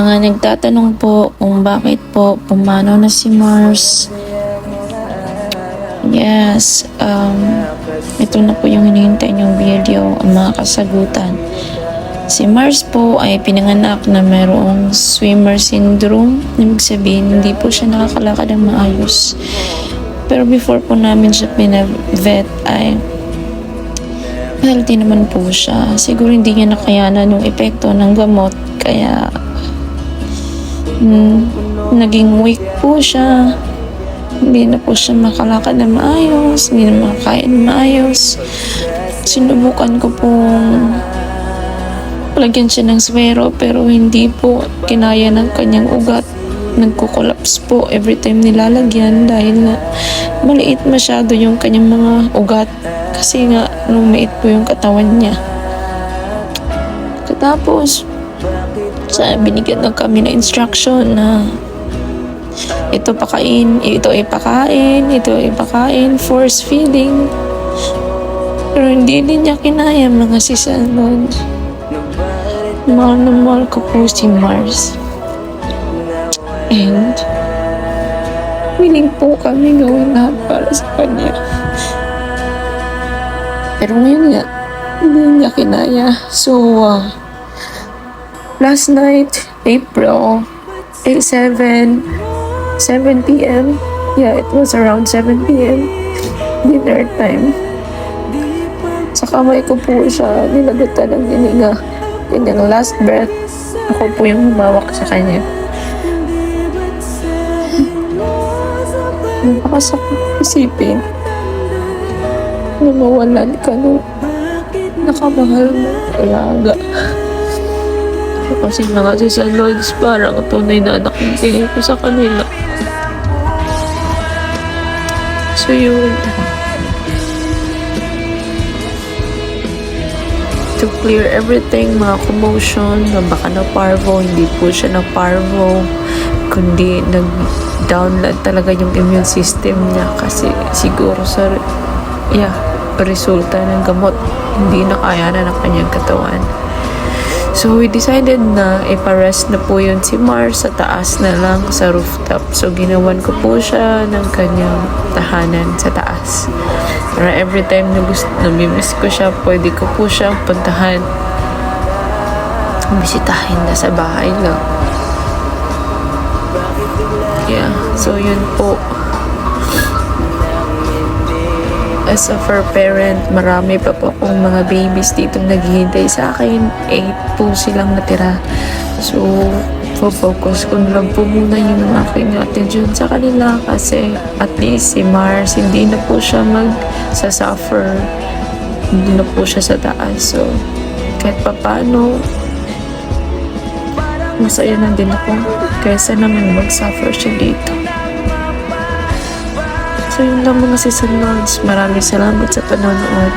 Mga nagtatanong po kung bakit po pumanaw na si Mars. Yes, ito na po yung hinihintay niyong video, ang mga kasagutan. Si Mars po ay pinanganak na mayroong swimmer syndrome. Ibig sabihin, hindi po siya nakakalakad ng maayos. Pero before po namin siya pinavet ay healthy naman po siya. Siguro hindi niya nakayanan yung epekto ng gamot. Kaya naging weak po siya. Hindi na po siya makalakad na maayos. Hindi na makakain maayos. Sinubukan ko pong lagyan siya ng swero pero hindi po kinaya ng kanyang ugat. Nagko-collapse po every time nilalagyan dahil nga maliit masyado yung kanyang mga ugat kasi nga lumiit po yung katawan niya. Tapos binigyan na kami ng instruction na ito ipakain, force feeding. Pero hindi din niya kinaya mga sisalod. Mahal na mahal ko po si Mars. And willing po kami gawin lahat para sa kanya. Pero ngayon nga, hindi niya kinaya. So, last night, April 7 p.m. Yeah, it was around 7 p.m. Dinner time. Sa kamay ko po siya nilagutan ng hininga. Kanyang last breath, ako po yung humawak sa kanya. Napakasakit isipin na mawalan ka nung nakamahal mo alaga. Kasi mga sisaloids parang tunay na anak yung tingin ko sa kanila. So yun, to clear everything, mga commotion na baka na parvo, hindi po siya na parvo, kundi nag-download talaga yung immune system niya kasi siguro sa resulta ng gamot hindi nakayanan ng kanyang katawan. So we decided na iparest na po yun si Mars sa taas na lang sa rooftop. So ginawan ko po siya ng kanyang tahanan sa taas. Pero every time na namimiss ko siya, pwede ko po siyang puntahan. Bisitahin na sa bahay lang. Yeah, so yun po. As a fur parent, marami pa po akong mga babies dito naghihintay sa akin. 8 po silang natira. So, focus ko na lang po muna yung aking attention sa kanila kasi at least si Mars, hindi na po siya mag-suffer. Hindi na po siya sa taas. So, kahit pa paano, masaya na din ako kaysa naman mag-suffer siya dito. So yun lang mga sister Lords. Maraming salamat sa panonood.